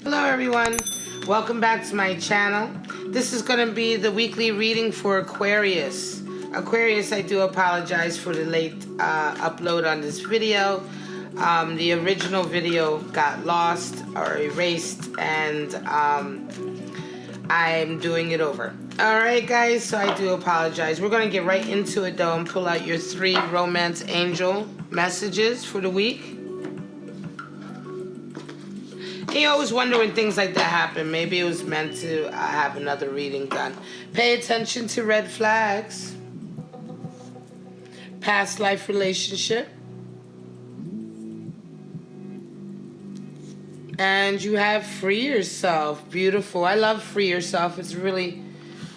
Hello everyone, welcome back to my channel. This is going to be the weekly reading for Aquarius. Aquarius, I do apologize for the late upload on this video. The original video got lost or erased, and I'm doing it over. Alright guys, so I do apologize. We're going to get right into it though and pull out your 3 romance angel messages for the week. And you always wonder when things like that happen. Maybe it was meant to have another reading done. Pay attention to red flags. Past life relationship. And you have free yourself. Beautiful. I love free yourself. It's a really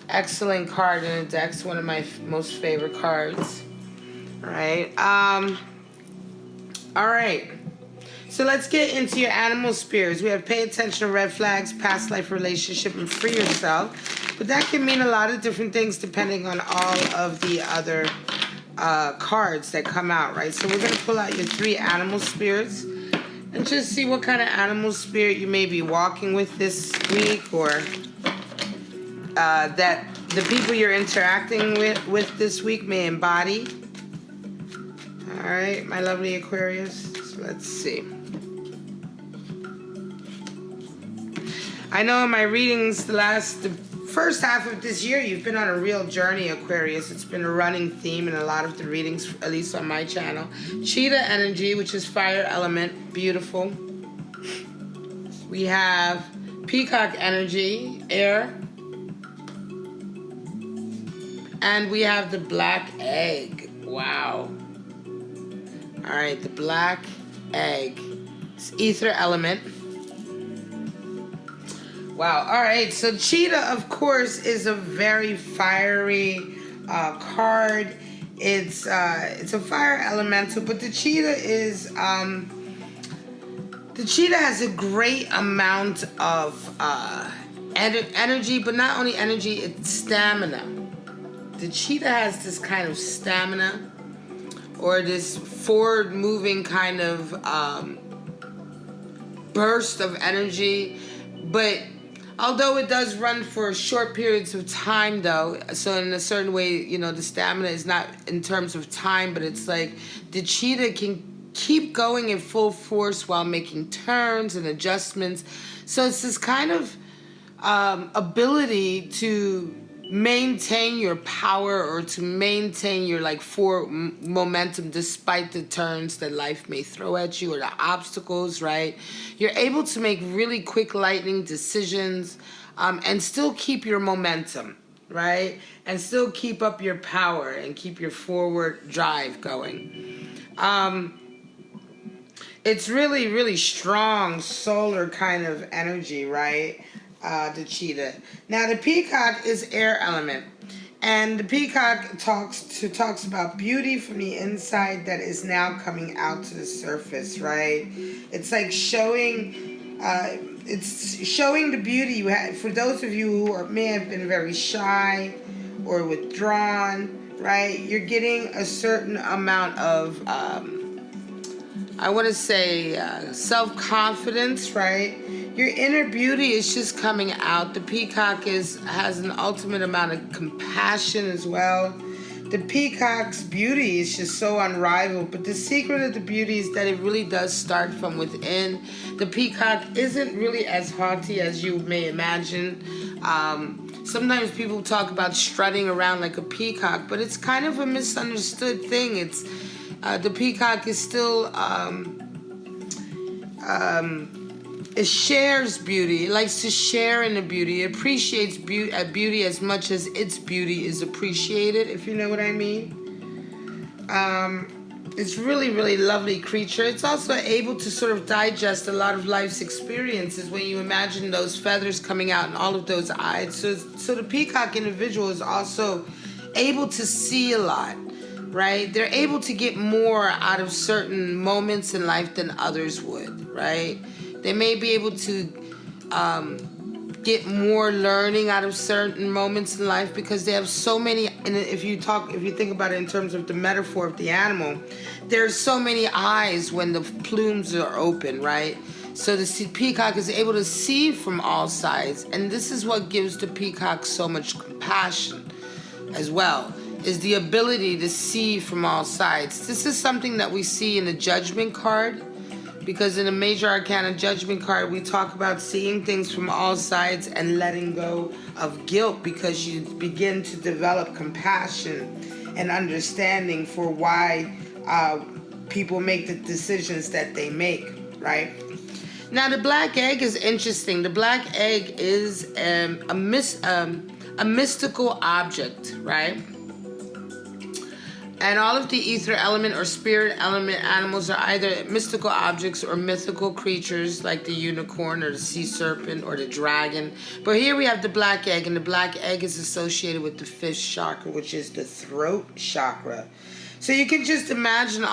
excellent card in the deck. It's one of my most favorite cards. All right. All right. So let's get into your animal spirits. We have pay attention to red flags, past life relationship, and free yourself. But that can mean a lot of different things depending on all of the other cards that come out, right? So we're going to pull out your 3 animal spirits and just see what kind of animal spirit you may be walking with this week, or that the people you're interacting with this week may embody. All right, my lovely Aquarius. So let's see. I know in my readings, the first half of this year, you've been on a real journey, Aquarius. It's been a running theme in a lot of the readings, at least on my channel. Cheetah energy, which is fire element, beautiful. We have peacock energy, air. And we have the black egg. Wow. All right, the black egg. It's ether element. Wow. All right. So cheetah, of course, is a very fiery card. It's a fire elemental, but the cheetah is the cheetah has a great amount of energy, but not only energy, it's stamina. The cheetah has this kind of stamina, or this forward-moving kind of burst of energy, but although it does run for short periods of time, though, so in a certain way, you know, the stamina is not in terms of time, but it's like the cheetah can keep going in full force while making turns and adjustments. So it's this kind of ability to maintain your power, or to maintain your forward momentum despite the turns that life may throw at you, or the obstacles, right? You're able to make really quick lightning decisions and still keep your momentum, right? And still keep up your power and keep your forward drive going. It's really, really strong solar kind of energy, right? The cheetah. Now the peacock is air element, and the peacock talks about beauty from the inside that is now coming out to the surface, right? It's like showing the beauty you have. For those of you who may have been very shy or withdrawn, right? You're getting a certain amount of I want to say self-confidence, right? Your inner beauty is just coming out. The peacock has an ultimate amount of compassion as well. The peacock's beauty is just so unrivaled, but the secret of the beauty is that it really does start from within. The peacock isn't really as haughty as you may imagine. Sometimes people talk about strutting around like a peacock, but it's kind of a misunderstood thing. It's the peacock is still it shares beauty. It likes to share in the beauty. It appreciates beauty as much as its beauty is appreciated, if you know what I mean. It's really, really lovely creature. It's also able to sort of digest a lot of life's experiences when you imagine those feathers coming out and all of those eyes. So the peacock individual is also able to see a lot, right? They're able to get more out of certain moments in life than others would, right? They may be able to get more learning out of certain moments in life, because they have so many. And if you think about it in terms of the metaphor of the animal, there's so many eyes when the plumes are open, right? So the peacock is able to see from all sides, and this is what gives the peacock so much compassion as well, is the ability to see from all sides. This is something that we see in the Judgment card, because in the Major Arcana Judgment card, we talk about seeing things from all sides and letting go of guilt, because you begin to develop compassion and understanding for why people make the decisions that they make, right? Now, the black egg is interesting. The black egg is a mystical object, right? And all of the ether element or spirit element animals are either mystical objects or mythical creatures, like the unicorn or the sea serpent or the dragon. But here we have the black egg, and the black egg is associated with the fifth chakra, which is the throat chakra. So you can just imagine,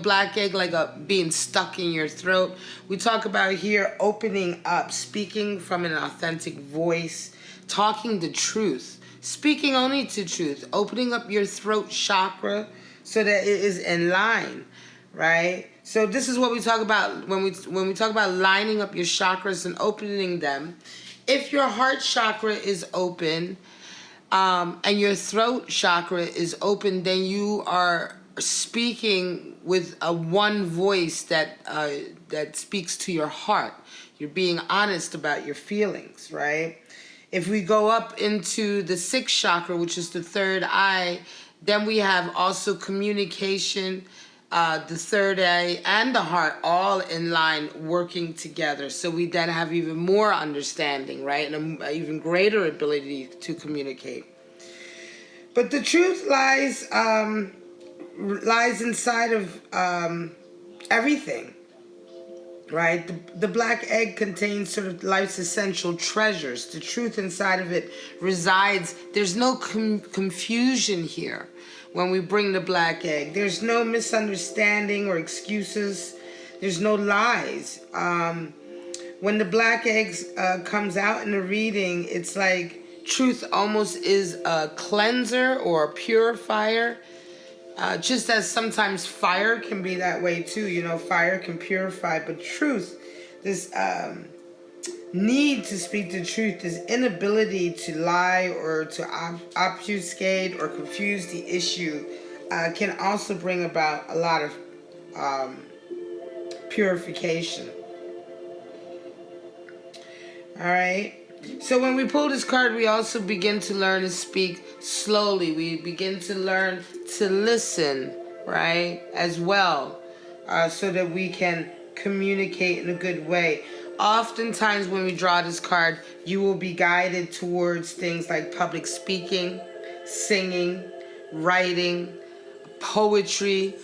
black egg like being stuck in your throat. We talk about here opening up, speaking from an authentic voice, talking the truth. Speaking only to truth, opening up your throat chakra so that it is in line, right? So this is what we talk about when we talk about lining up your chakras and opening them. If your heart chakra is open and your throat chakra is open, then you are speaking with a one voice that speaks to your heart. You're being honest about your feelings, right? If we go up into the sixth chakra, which is the third eye, then we have also communication, the third eye and the heart all in line working together. So we then have even more understanding, right? And an even greater ability to communicate. But the truth lies inside of everything. Right? The black egg contains sort of life's essential treasures. The truth inside of it resides. There's no confusion here when we bring the black egg. There's no misunderstanding or excuses. There's no lies. When the black egg comes out in a reading, it's like truth almost is a cleanser or a purifier. Just as sometimes fire can be that way too, fire can purify, but truth, this need to speak the truth, this inability to lie or to obfuscate or confuse the issue can also bring about a lot of purification. All right. So when we pull this card, we also begin to learn to speak slowly. We begin to learn to listen, right, as well, so that we can communicate in a good way. Oftentimes when we draw this card, you will be guided towards things like public speaking, singing, writing, poetry,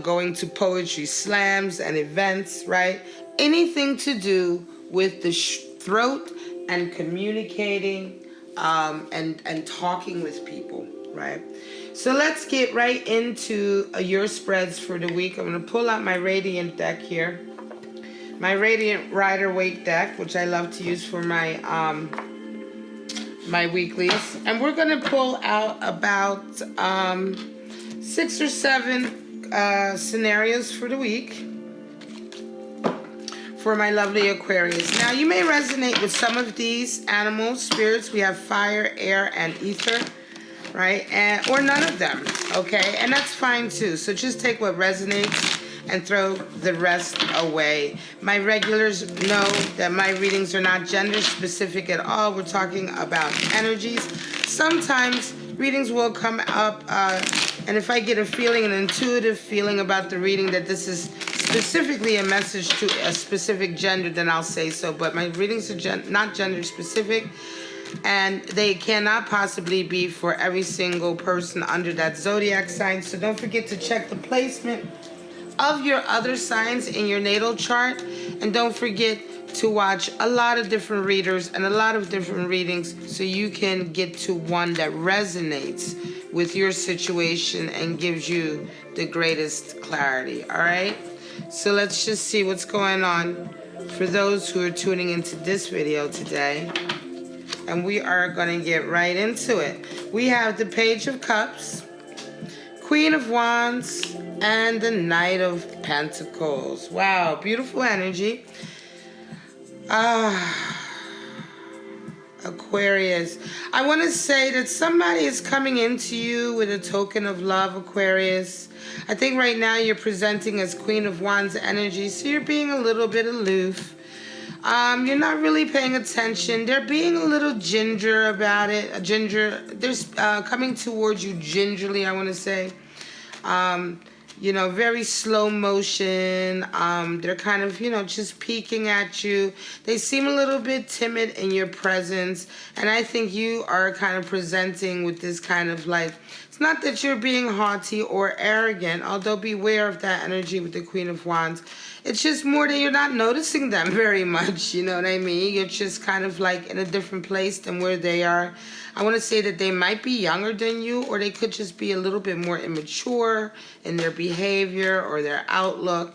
going to poetry slams and events, right? Anything to do with the throat and communicating and talking with people, right? So let's get right into your spreads for the week. I'm going to pull out my Radiant deck here. My Radiant Rider-Waite deck, which I love to use for my my weeklies. And we're going to pull out about 6 or 7 scenarios for the week for my lovely Aquarius. Now, you may resonate with some of these animals, spirits. We have fire, air, and ether, right? Or none of them, okay? And that's fine too. So just take what resonates and throw the rest away. My regulars know that my readings are not gender specific at all. We're talking about energies. Sometimes readings will come up, and if I get a feeling, an intuitive feeling about the reading that this is specifically a message to a specific gender, then I'll say so. But my readings are not gender specific, and they cannot possibly be for every single person under that zodiac sign. So don't forget to check the placement of your other signs in your natal chart, and don't forget to watch a lot of different readers and a lot of different readings so you can get to one that resonates with your situation and gives you the greatest clarity. All right, so let's just see what's going on for those who are tuning into this video today. and we are going to get right into it. We have the Page of Cups, Queen of Wands, and the Knight of Pentacles. Wow, beautiful energy. Aquarius. I want to say that somebody is coming into you with a token of love, Aquarius. I think right now you're presenting as Queen of Wands energy, so you're being a little bit aloof. You're not really paying attention. They're being a little ginger about it. They're coming towards you gingerly, I want to say. You know, very slow motion. They're kind of, you know, just peeking at you. They seem a little bit timid in your presence. And I think you are kind of presenting with this kind of like, it's not that you're being haughty or arrogant, although beware of that energy with the Queen of Wands. It's just more that you're not noticing them very much, you know what I mean? You're just kind of like in a different place than where they are. I want to say that they might be younger than you, or they could just be a little bit more immature in their behavior or their outlook.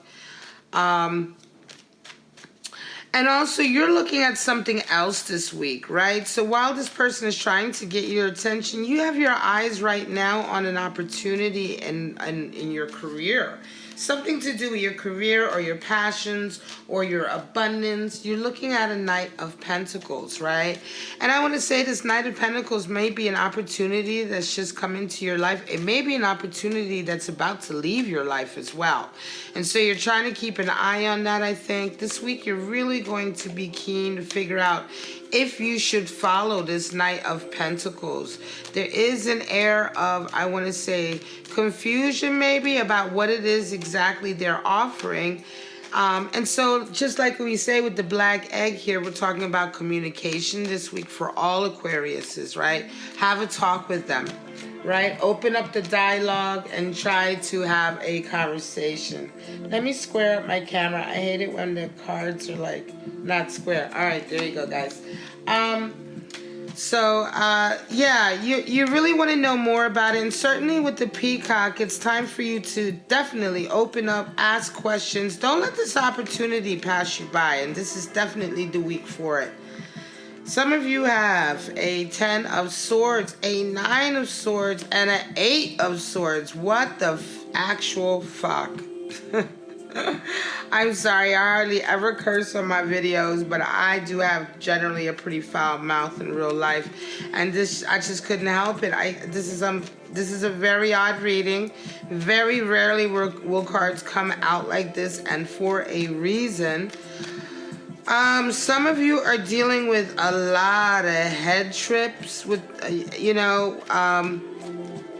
And also, you're looking at something else this week, right? So while this person is trying to get your attention, you have your eyes right now on an opportunity in your career. Something to do with your career or your passions or your abundance. You're looking at a Knight of Pentacles, right? And I want to say this Knight of Pentacles may be an opportunity that's just come into your life. It may be an opportunity that's about to leave your life as well. And so you're trying to keep an eye on that, I think. This week you're really going to be keen to figure out if you should follow this Knight of Pentacles. There is an air of, I want to say, confusion maybe about what it is exactly they're offering. And so just like we say with the black egg here, we're talking about communication this week for all Aquariuses, right? Have a talk with them, right? Open up the dialogue and try to have a conversation. Let me square up my camera. I hate it when the cards are like not square. All right, there you go, guys. Yeah, you really want to know more about it. And certainly with the Peacock, it's time for you to definitely open up, ask questions. Don't let this opportunity pass you by. And this is definitely the week for it. Some of you have a 10 of Swords, a 9 of Swords, and an 8 of Swords. What the actual fuck? I'm sorry, I hardly ever curse on my videos, but I do have generally a pretty foul mouth in real life, and I just couldn't help it. This is a very odd reading. Very rarely will cards come out like this, and for a reason. Some of you are dealing with a lot of head trips with,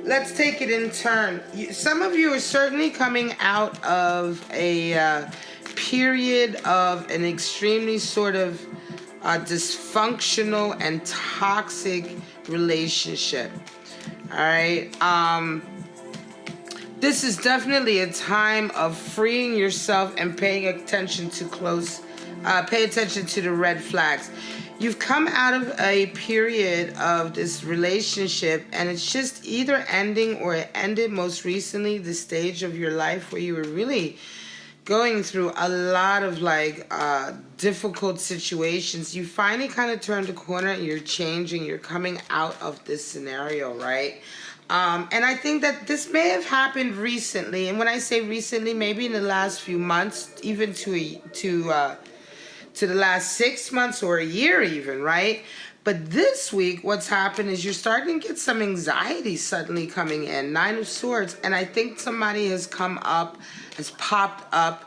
let's take it in turn. Some of you are certainly coming out of a period of an extremely sort of dysfunctional and toxic relationship. All right. This is definitely a time of freeing yourself and paying attention to pay attention to the red flags. You've come out of a period of this relationship, and it's just either ending or it ended most recently, the stage of your life where you were really going through a lot of difficult situations. You finally kind of turned a corner, you're changing, you're coming out of this scenario, right? And I think that this may have happened recently. And when I say recently, maybe in the last few months, even to the last 6 months or a year even, right? But this week, what's happened is you're starting to get some anxiety suddenly coming in. 9 of Swords. And I think somebody has popped up.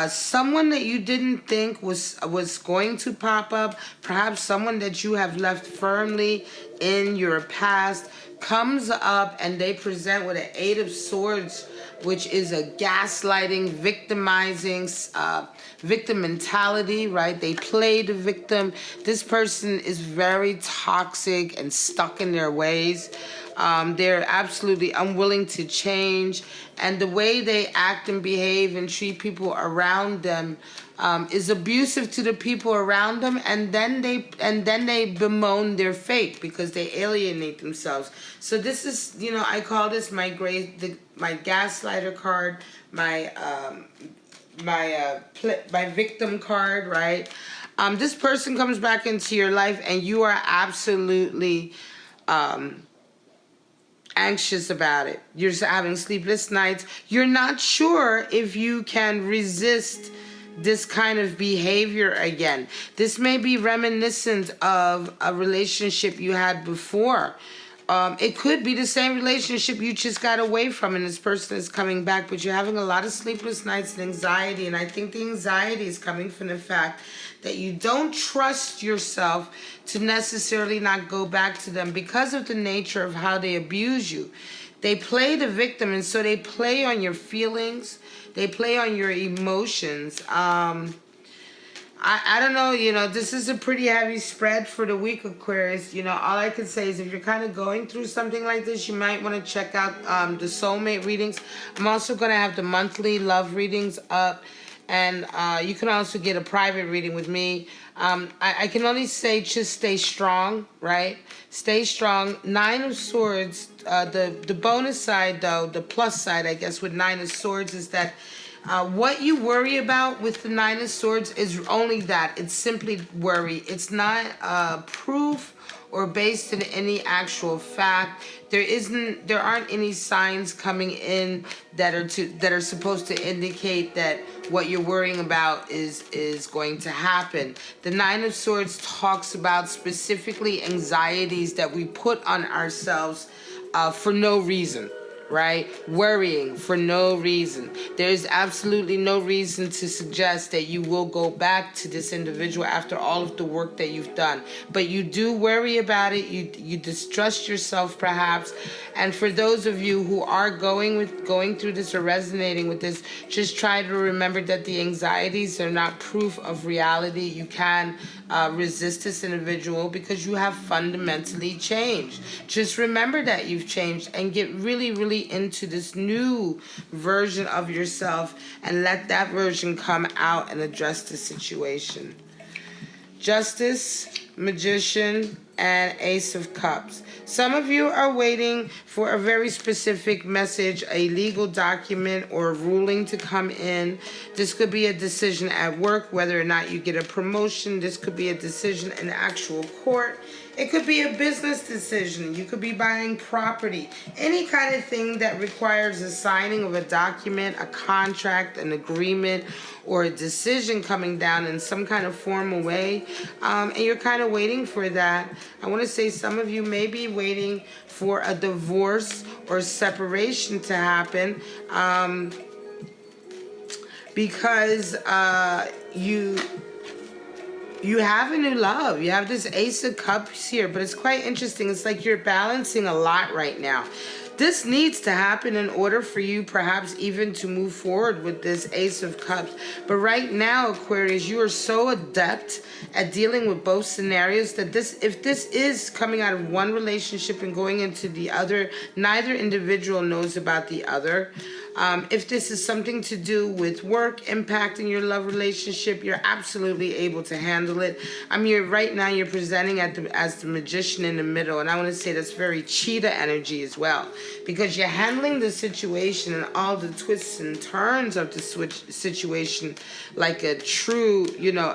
Someone that you didn't think was going to pop up. Perhaps someone that you have left firmly in your past comes up, and they present with an 8 of Swords, which is a gaslighting, victimizing, victim mentality, right? They play the victim. This person is very toxic and stuck in their ways. They're absolutely unwilling to change. And the way they act and behave and treat people around them is abusive to the people around them, and then they bemoan their fate because they alienate themselves. So this is, I call this my gaslighter card, my victim card, right? This person comes back into your life and you are absolutely anxious about it. You're having sleepless nights. You're not sure if you can resist this kind of behavior again. This may be reminiscent of a relationship you had before. It could be the same relationship you just got away from and this person is coming back, but you're having a lot of sleepless nights and anxiety. And I think the anxiety is coming from the fact that you don't trust yourself to necessarily not go back to them because of the nature of how they abuse you. They play the victim, and so they play on your feelings. They play on your emotions. I don't know, this is a pretty heavy spread for the week, Aquarius. All I can say is if you're kind of going through something like this, you might want to check out the soulmate readings. I'm also going to have the monthly love readings up. And you can also get a private reading with me. I can only say just stay strong, right? Stay strong. 9 of Swords, the bonus side, though, the plus side, I guess, with 9 of Swords is that what you worry about with the 9 of Swords is only that. It's simply worry. It's not proof or based in any actual fact. There aren't any signs coming in that are supposed to indicate that what you're worrying about is going to happen. The 9 of Swords talks about specifically anxieties that we put on ourselves for no reason. Right? Worrying for no reason. There's absolutely no reason to suggest that you will go back to this individual after all of the work that you've done. But you do worry about it. You distrust yourself perhaps. And for those of you who are going through this or resonating with this, just try to remember that the anxieties are not proof of reality. You can resist this individual because you have fundamentally changed. Just remember that you've changed and get really, really into this new version of yourself and let that version come out and address the situation. Justice, Magician, and Ace of Cups. Some of you are waiting for a very specific message, a legal document or a ruling to come in. This could be a decision at work, whether or not you get a promotion. This could be a decision in actual court. It could be a business decision. You could be buying property. Any kind of thing that requires a signing of a document, a contract, an agreement, or a decision coming down in some kind of formal way. And you're kind of waiting for that. I want to say some of you may be waiting for a divorce or separation to happen because you have a new love. You have this Ace of Cups here, but it's quite interesting. It's like you're balancing a lot right now. This needs to happen in order for you perhaps even to move forward with this Ace of Cups. But right now, Aquarius, you are so adept at dealing with both scenarios that if this is coming out of one relationship and going into the other, neither individual knows about the other. If this is something to do with work impacting your love relationship, you're absolutely able to handle it. Right now you're presenting as the Magician in the middle, and I want to say that's very cheetah energy as well, because you're handling the situation and all the twists and turns of the situation like a true,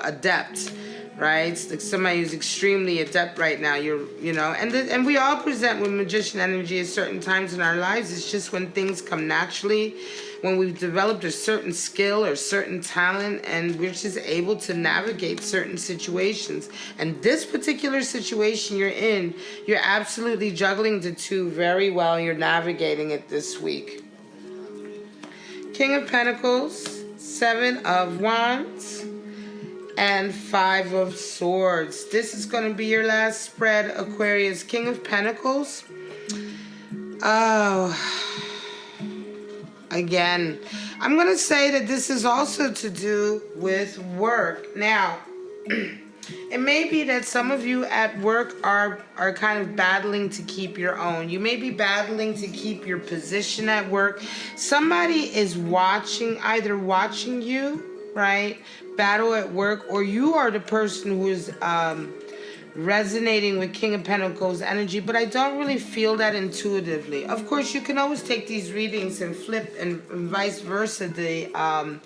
adept. Right? It's like somebody who's extremely adept right now. And we all present with Magician energy at certain times in our lives. It's just when things come naturally, when we've developed a certain skill or certain talent, and we're just able to navigate certain situations. And this particular situation you're in, you're absolutely juggling the two very well. You're navigating it this week. King of Pentacles, 7 of Wands, and 5 of Swords. This is going to be your last spread, Aquarius. King of Pentacles. Oh, again, I'm going to say that this is also to do with work. Now, it may be that some of you at work are kind of battling to keep your own. You may be battling to keep your position at work. Somebody is either watching you, right, battle at work, or you are the person who is resonating with King of Pentacles energy, but I don't really feel that intuitively. Of course, you can always take these readings and flip and vice versa the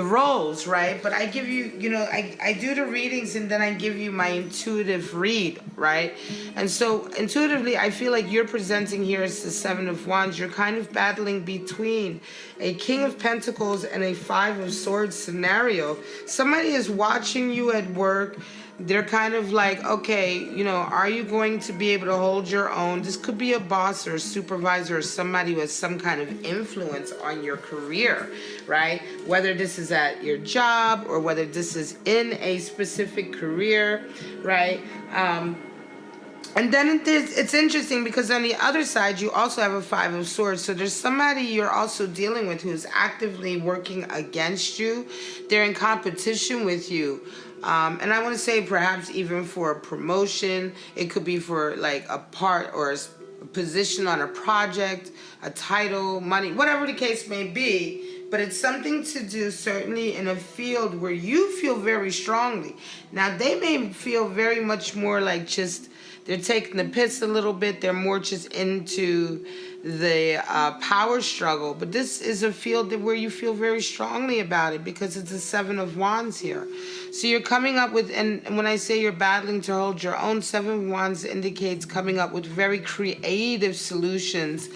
roles, right? But I give you, I do the readings and then I give you my intuitive read, right? And so intuitively, I feel like you're presenting here as the Seven of Wands. You're kind of battling between a King of Pentacles and a Five of Swords scenario. Somebody is watching you at work. They're kind of like, okay, are you going to be able to hold your own? This could be a boss or a supervisor or somebody who has some kind of influence on your career, right? Whether this is at your job or whether this is in a specific career, right? And then it's interesting because on the other side, you also have a Five of Swords. So there's somebody you're also dealing with who's actively working against you. They're in competition with you. And I want to say perhaps even for a promotion. It could be for like a part or a position on a project, a title, money, whatever the case may be. But it's something to do certainly in a field where you feel very strongly. Now, they may feel very much more like just they're taking the piss a little bit. They're more just into the power struggle. But this is a field where you feel very strongly about it because it's a Seven of Wands here. So you're coming up with, and when I say you're battling to hold your own, Seven of Wands indicates coming up with very creative solutions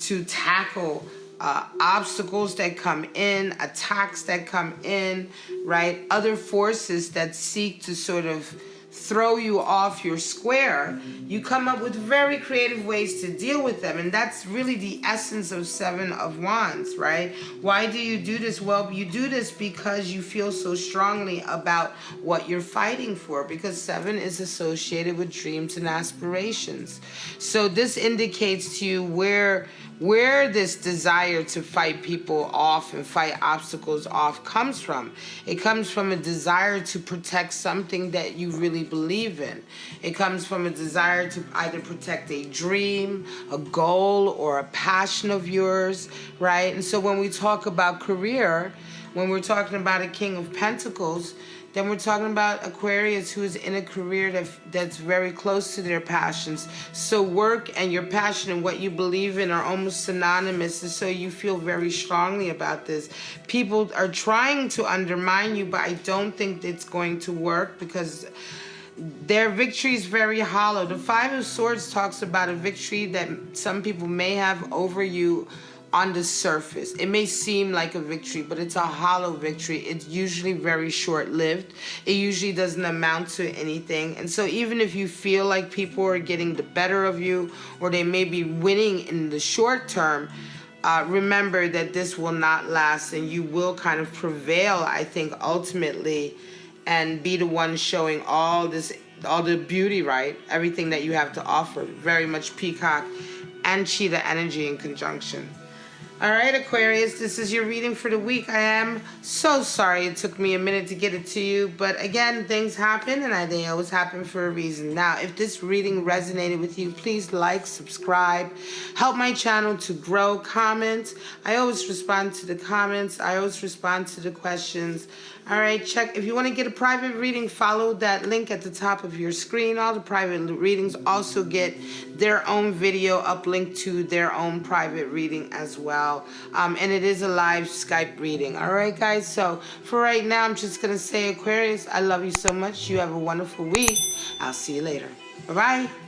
to tackle obstacles that come in, attacks that come in, right? Other forces that seek to sort of throw you off your square. You come up with very creative ways to deal with them. And that's really the essence of Seven of Wands, right? Why do you do this? Well, you do this because you feel so strongly about what you're fighting for, because seven is associated with dreams and aspirations. So this indicates to you where this desire to fight people off and fight obstacles off comes from. It comes from a desire to protect something that you really believe in. It comes from a desire to either protect a dream, a goal, or a passion of yours, right? And so when we talk about career, when we're talking about a King of Pentacles, then we're talking about Aquarius who is in a career that's very close to their passions. So work and your passion and what you believe in are almost synonymous, and so you feel very strongly about this. People are trying to undermine you, but I don't think it's going to work because their victory is very hollow. The Five of Swords talks about a victory that some people may have over you on the surface. It may seem like a victory, but it's a hollow victory. It's usually very short-lived. It usually doesn't amount to anything. And so even if you feel like people are getting the better of you or they may be winning in the short term, remember that this will not last and you will kind of prevail, I think, ultimately, and be the one showing all the beauty, right? Everything that you have to offer. Very much peacock and cheetah energy in conjunction. All right, Aquarius, this is your reading for the week. I am so sorry it took me a minute to get it to you. But again, things happen, and they always happen for a reason. Now, if this reading resonated with you, please like, subscribe, help my channel to grow, comment. I always respond to the comments. I always respond to the questions. All right, check. If you want to get a private reading, follow that link at the top of your screen. All the private readings also get their own video uplinked to their own private reading as well. And it is a live Skype reading. All right, guys. So for right now, I'm just going to say, Aquarius, I love you so much. You have a wonderful week. I'll see you later. Bye-bye.